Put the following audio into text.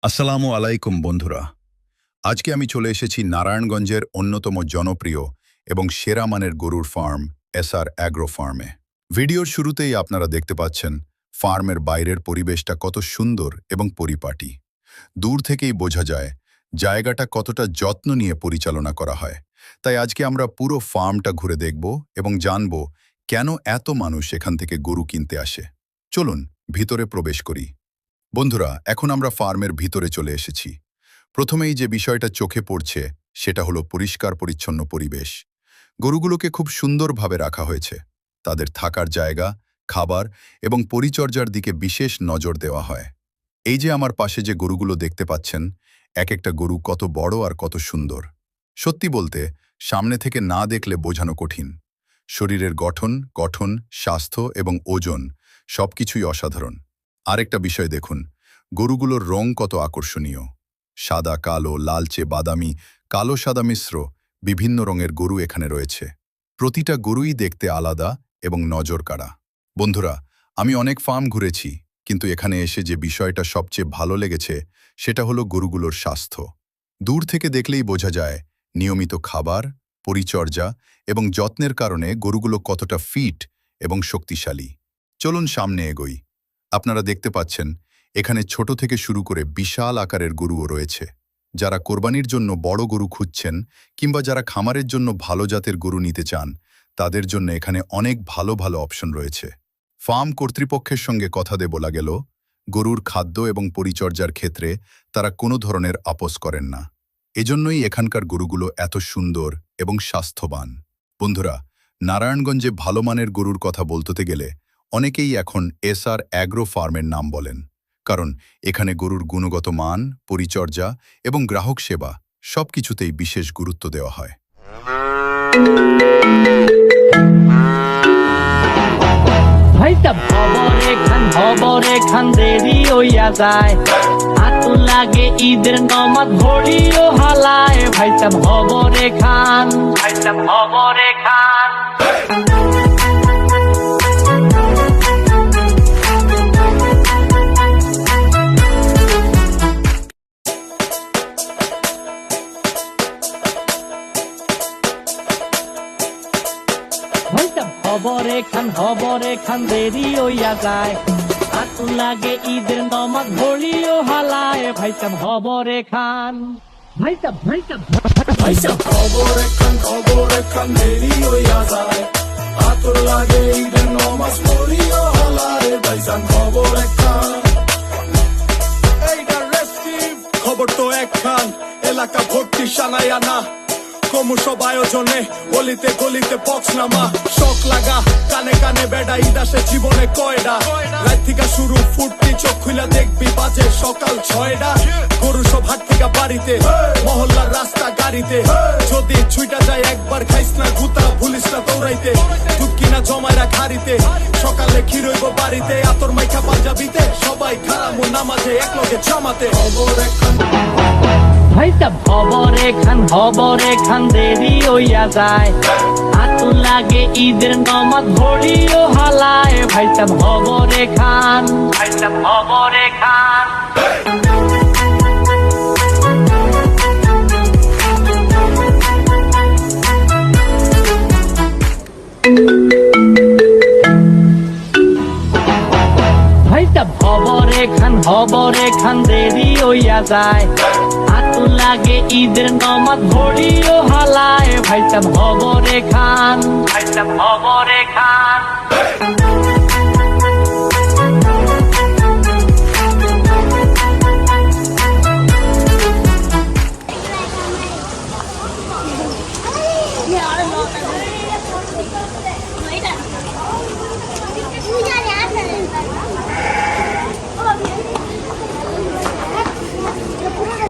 আসসালামু আলাইকুম বন্ধুরা। আজকে আমি চলে এসেছি নারায়ণগঞ্জের অন্যতম জনপ্রিয় এবং সেরা মানের গরুর ফার্ম এসআর অ্যাগ্রো ফার্মে। ভিডিওর শুরুতেই আপনারা দেখতে পাচ্ছেন ফার্মের বাইরের পরিবেশটা কত সুন্দর এবং পরিপাটি। দূর থেকেই বোঝা যায় জায়গাটা কতটা যত্ন নিয়ে পরিচালনা করা হয়। তাই আজকে আমরা পুরো ফার্মটা ঘুরে দেখব এবং জানব কেন এত মানুষ এখান থেকে গরু কিনতে আসে। চলুন ভিতরে প্রবেশ করি। বন্ধুরা, এখন আমরা ফার্মের ভিতরে চলে এসেছি। প্রথমেই যে বিষয়টা চোখে পড়ছে সেটা হলো পরিষ্কার পরিচ্ছন্ন পরিবেশ। গরুগুলোকে খুব সুন্দরভাবে রাখা হয়েছে। তাদের থাকার জায়গা, খাবার এবং পরিচর্যার দিকে বিশেষ নজর দেওয়া হয়। এই যে আমার পাশে যে গরুগুলো দেখতে পাচ্ছেন, এক একটা গরু কত বড় আর কত সুন্দর। সত্যি বলতে সামনে থেকে না দেখলে বোঝানো কঠিন। শরীরের গঠন, স্বাস্থ্য এবং ওজন সবকিছুই অসাধারণ। আরেকটা বিষয় দেখুন, গরুগুলোর রং কত আকর্ষণীয়। সাদা, কালো, লালচে, বাদামি, কালো সাদা মিশ্র বিভিন্ন রঙের গরু এখানে রয়েছে। প্রতিটা গরুই দেখতে আলাদা এবং নজর কাড়া। বন্ধুরা, আমি অনেক ফার্ম ঘুরেছি, কিন্তু এখানে এসে যে বিষয়টা সবচেয়ে ভালো লেগেছে সেটা হলো গরুগুলোর স্বাস্থ্য। দূর থেকে দেখলেই বোঝা যায় নিয়মিত খাবার, পরিচর্যা এবং যত্নের কারণে গরুগুলো কতটা ফিট এবং শক্তিশালী। চলুন সামনে এগোই। আপনারা দেখতে পাচ্ছেন এখানে ছোট থেকে শুরু করে বিশাল আকারের গরুও রয়েছে। যারা কোরবানির জন্য বড় গরু খুঁজছেন কিংবা যারা খামারের জন্য ভালো জাতের গরু নিতে চান, তাদের জন্য এখানে অনেক ভালো ভালো অপশন রয়েছে। ফার্ম কর্তৃপক্ষের সঙ্গে কথা বলা গেল, গরুর খাদ্য এবং পরিচর্যার ক্ষেত্রে তারা কোনো ধরনের আপোস করেন না। এজন্যই এখানকার গরুগুলো এত সুন্দর এবং স্বাস্থ্যবান। বন্ধুরা, নারায়ণগঞ্জে ভালো মানের গরুর কথা বলতে গেলে অনেকেই এখন এসআর অ্যাগ্রো ফার্মের নাম বলেন, কারণ এখানে গরুর গুণগত মান, পরিচর্যা এবং গ্রাহক সেবা সবকিছুতেই বিশেষ গুরুত্ব দেওয়া হয়। দেরি হইয়া যায়, হাতু লাগে ঈদের নমাজ ভরিও হালায়। ভাইসাব খবরে খান, ভাইসাব খবরে খান। খবরে খান দেরি হইয়া যায়, হাতু লাগে ঈদের নমাজ ভরিও হালায়। ভাইসাব খবরে খান, ভাইসাব ভাইসাব ভাইসাব খবরে খান দেরি হইয়া যায়, হাতু লাগে ঈদের নমাজ ভরিও হালায়। ভাইসাব খবরে খান। এইটা রেস্টিভ খবর তো একখান, এলাকা ভর্তি সানায়া না। কমুসব আয়োজনে গলিতে গলিতে পক্স নামা, শখ লাগা কানে কানে বেড়া। ঈদ আসে জীবনে কয়ডা, রাত থেকে শুরু ফুটতি, চোখ খুলে দেখবি বাজে সকাল 6টা। গরু সব হাট থেকে বাড়িতে, মহল্লার রাস্তা গাড়িতে। যদি ছুইটা যায় একবার খাইস না গুতা, ভুলিস না দৌড়াইতে। দুধ কিনা জমাইরা খারিতে, সকালে ক্ষীরইব বাড়িতে। আতর মাইখা পাঞ্জাবিতে, সবাই খারামু নামাজে একলগে জামাতে। খবরে খান, ভাইসাব খবরে খান দেরি হইয়া যায়, হাতু লাগে ঈদের নমাজ ভরিও হালায়। ভাইসাব খবরে খান, ভাইসাব খবরে খান। ভাইসাব খবরে খান দেরি হইয়া যায়, হাতু লাগে ঈদের নমাজ ভরিও হালায়। ভাইসাব খবরে খান, ভাইসাব খবরে খান।